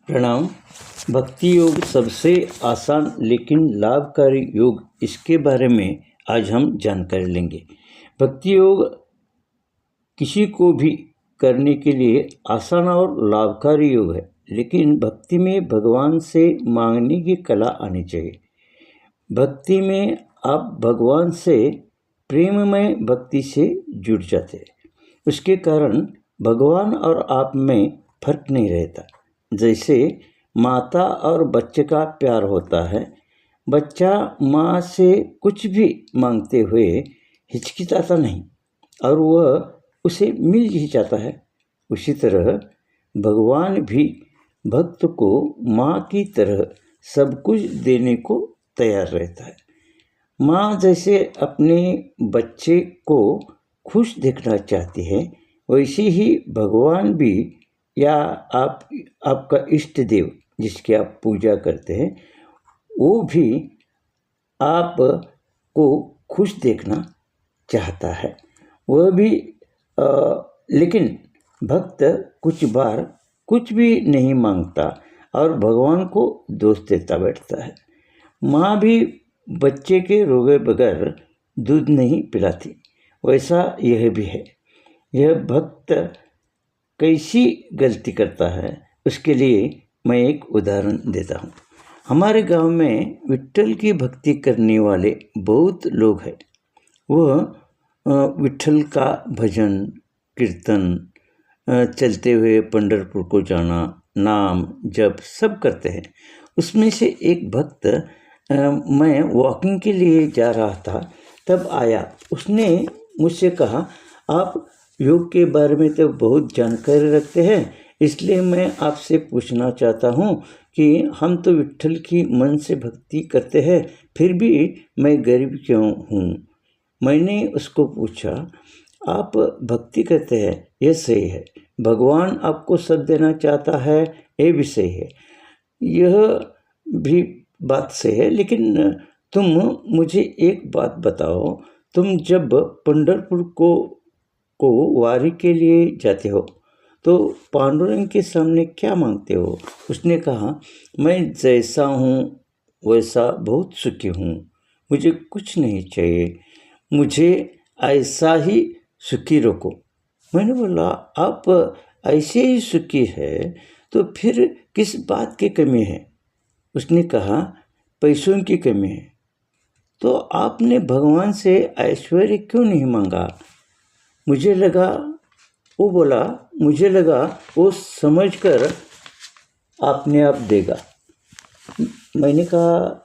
प्रणाम। भक्ति योग सबसे आसान लेकिन लाभकारी योग, इसके बारे में आज हम जानकारी लेंगे। भक्ति योग किसी को भी करने के लिए आसान और लाभकारी योग है, लेकिन भक्ति में भगवान से मांगने की कला आनी चाहिए। भक्ति में आप भगवान से प्रेममय भक्ति से जुड़ जाते हैं। उसके कारण भगवान और आप में फर्क नहीं रहता। जैसे माता और बच्चे का प्यार होता है, बच्चा माँ से कुछ भी मांगते हुए हिचकिचाता नहीं और वह उसे मिल ही जाता है। उसी तरह भगवान भी भक्त को माँ की तरह सब कुछ देने को तैयार रहता है। माँ जैसे अपने बच्चे को खुश देखना चाहती है, वैसे ही भगवान भी या आपका इष्ट देव जिसकी आप पूजा करते हैं, वो भी आप को खुश देखना चाहता है। वह भी लेकिन भक्त कुछ बार कुछ भी नहीं मांगता और भगवान को दोष देता बैठता है। माँ भी बच्चे के रोए बगैर दूध नहीं पिलाती, वैसा यह भी है। यह भक्त कैसी गलती करता है, उसके लिए मैं एक उदाहरण देता हूँ। हमारे गांव में विट्ठल की भक्ति करने वाले बहुत लोग हैं। वह विट्ठल का भजन कीर्तन, चलते हुए पंढरपुर को जाना, नाम जप सब करते हैं। उसमें से एक भक्त मैं वॉकिंग के लिए जा रहा था, तब आया। उसने मुझसे कहा, आप योग के बारे में तो बहुत जानकारी रखते हैं, इसलिए मैं आपसे पूछना चाहता हूँ कि हम तो विट्ठल की मन से भक्ति करते हैं, फिर भी मैं गरीब क्यों हूँ। मैंने उसको पूछा, आप भक्ति करते हैं, यह सही है। भगवान आपको सब देना चाहता है, ये भी सही है। यह भी बात सही है, लेकिन तुम मुझे एक बात बताओ, तुम जब पंढरपुर को वारी के लिए जाते हो तो पांडुरंग के सामने क्या मांगते हो। उसने कहा, मैं जैसा हूँ वैसा बहुत सुखी हूँ, मुझे कुछ नहीं चाहिए, मुझे ऐसा ही सुखी रखो। मैंने बोला, आप ऐसे ही सुखी है तो फिर किस बात की कमी है। उसने कहा, पैसों की कमी है। तो आपने भगवान से ऐश्वर्य क्यों नहीं मांगा। मुझे लगा वो समझकर आपने आप देगा। मैंने कहा,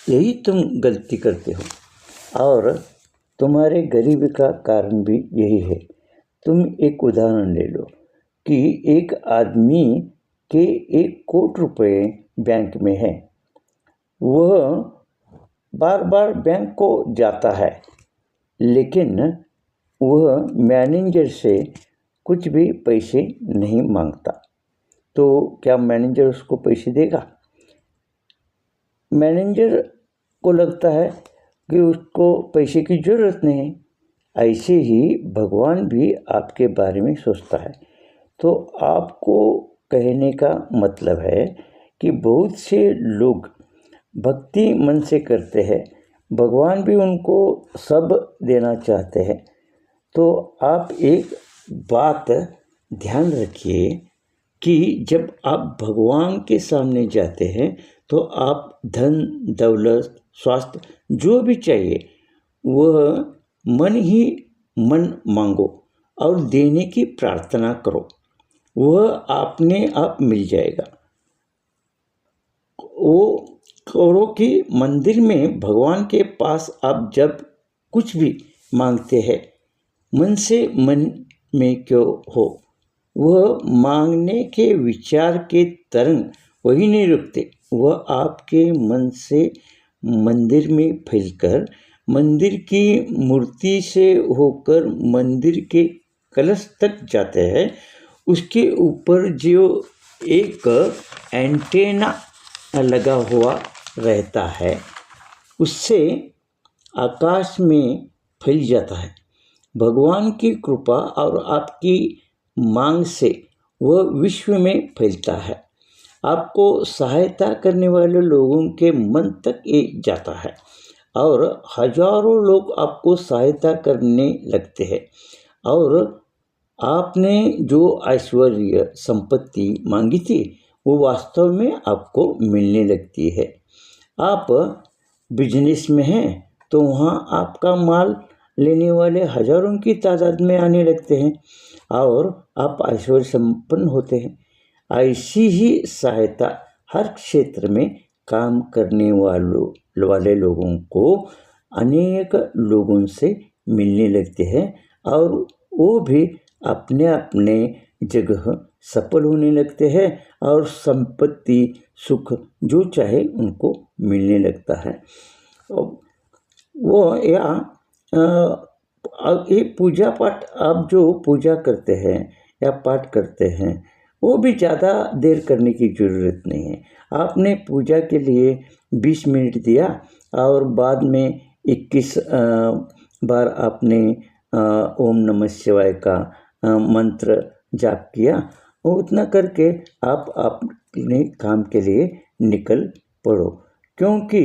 यही तुम गलती करते हो और तुम्हारे गरीबी का कारण भी यही है। तुम एक उदाहरण ले लो कि एक आदमी के 1 करोड़ रुपए बैंक में है। वह बार बार बैंक को जाता है, लेकिन वह मैनेजर से कुछ भी पैसे नहीं मांगता। तो क्या मैनेजर उसको पैसे देगा। मैनेजर को लगता है कि उसको पैसे की ज़रूरत नहीं है। ऐसे ही भगवान भी आपके बारे में सोचता है। तो आपको कहने का मतलब है कि बहुत से लोग भक्ति मन से करते हैं, भगवान भी उनको सब देना चाहते हैं। तो आप एक बात ध्यान रखिए कि जब आप भगवान के सामने जाते हैं तो आप धन दौलत स्वास्थ्य जो भी चाहिए वह मन ही मन मांगो और देने की प्रार्थना करो, वह अपने आप मिल जाएगा। वो करो कि मंदिर में भगवान के पास आप जब कुछ भी मांगते हैं, मन से मन में क्यों हो, वह मांगने के विचार के तरंग वही नहीं रुकते, वह आपके मन से मंदिर में फैलकर मंदिर की मूर्ति से होकर मंदिर के कलश तक जाते हैं। उसके ऊपर जो एक एंटेना लगा हुआ रहता है, उससे आकाश में फैल जाता है। भगवान की कृपा और आपकी मांग से वह विश्व में फैलता है। आपको सहायता करने वाले लोगों के मन तक ये जाता है और हजारों लोग आपको सहायता करने लगते हैं और आपने जो ऐश्वर्य संपत्ति मांगी थी वो वास्तव में आपको मिलने लगती है। आप बिजनेस में हैं तो वहाँ आपका माल लेने वाले हजारों की तादाद में आने लगते हैं और आप ऐश्वर्य संपन्न होते हैं। ऐसी ही सहायता हर क्षेत्र में काम करने वाले लोगों को अनेक लोगों से मिलने लगते हैं और वो भी अपने अपने जगह सफल होने लगते हैं और संपत्ति सुख जो चाहे उनको मिलने लगता है। वो या ये पूजा पाठ आप जो पूजा करते हैं या पाठ करते हैं वो भी ज़्यादा देर करने की ज़रूरत नहीं है। आपने पूजा के लिए 20 मिनट दिया और बाद में 21 बार आपने ओम नमः शिवाय का मंत्र जाप किया, उतना करके आप अपने काम के लिए निकल पड़ो। क्योंकि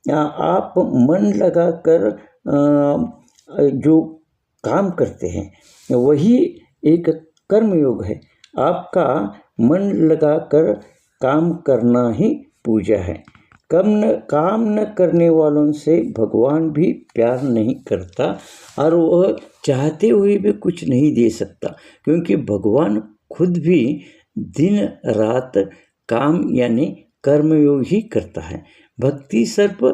आप मन लगाकर जो काम करते हैं वही एक कर्मयोग है। आपका मन लगाकर काम करना ही पूजा है। काम न करने वालों से भगवान भी प्यार नहीं करता और वह चाहते हुए भी कुछ नहीं दे सकता, क्योंकि भगवान खुद भी दिन रात काम यानी कर्मयोग ही करता है। भक्ति सिर्फ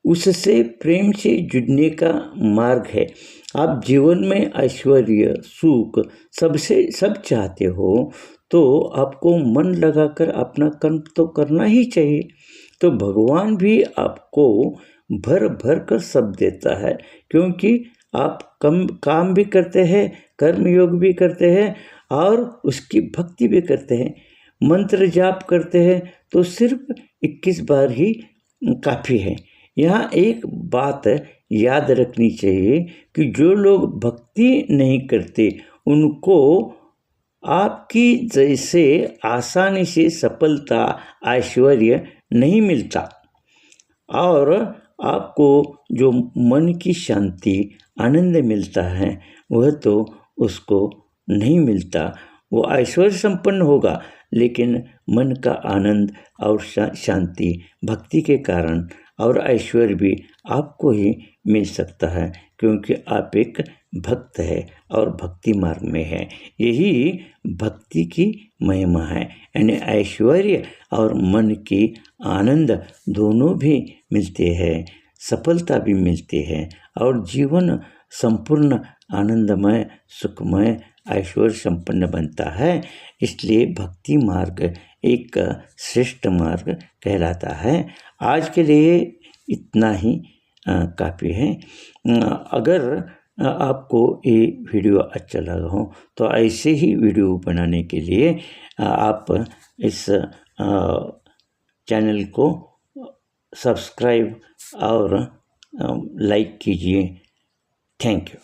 उससे प्रेम से जुड़ने का मार्ग है। आप जीवन में ऐश्वर्य सुख सब चाहते हो तो आपको मन लगाकर अपना कर्म तो करना ही चाहिए। तो भगवान भी आपको भर भर कर सब देता है, क्योंकि आप काम भी करते हैं, कर्मयोग भी करते हैं और उसकी भक्ति भी करते हैं। मंत्र जाप करते हैं तो सिर्फ 21 बार ही काफ़ी है। यहाँ एक बात याद रखनी चाहिए कि जो लोग भक्ति नहीं करते उनको आपकी जैसे आसानी से सफलता ऐश्वर्य नहीं मिलता और आपको जो मन की शांति आनंद मिलता है वह तो उसको नहीं मिलता। वो ऐश्वर्य संपन्न होगा लेकिन मन का आनंद और शांति भक्ति के कारण और ऐश्वर्य भी आपको ही मिल सकता है, क्योंकि आप एक भक्त है और भक्ति मार्ग में है। यही भक्ति की महिमा है, यानी ऐश्वर्य और मन की आनंद दोनों भी मिलते हैं, सफलता भी मिलती है और जीवन संपूर्ण आनंदमय सुखमय ऐश्वर्य संपन्न बनता है। इसलिए भक्ति मार्ग एक श्रेष्ठ मार्ग कहलाता है। आज के लिए इतना ही काफ़ी है। अगर आपको ये वीडियो अच्छा लगा हो तो ऐसे ही वीडियो बनाने के लिए आप इस चैनल को सब्सक्राइब और लाइक कीजिए। Thank you.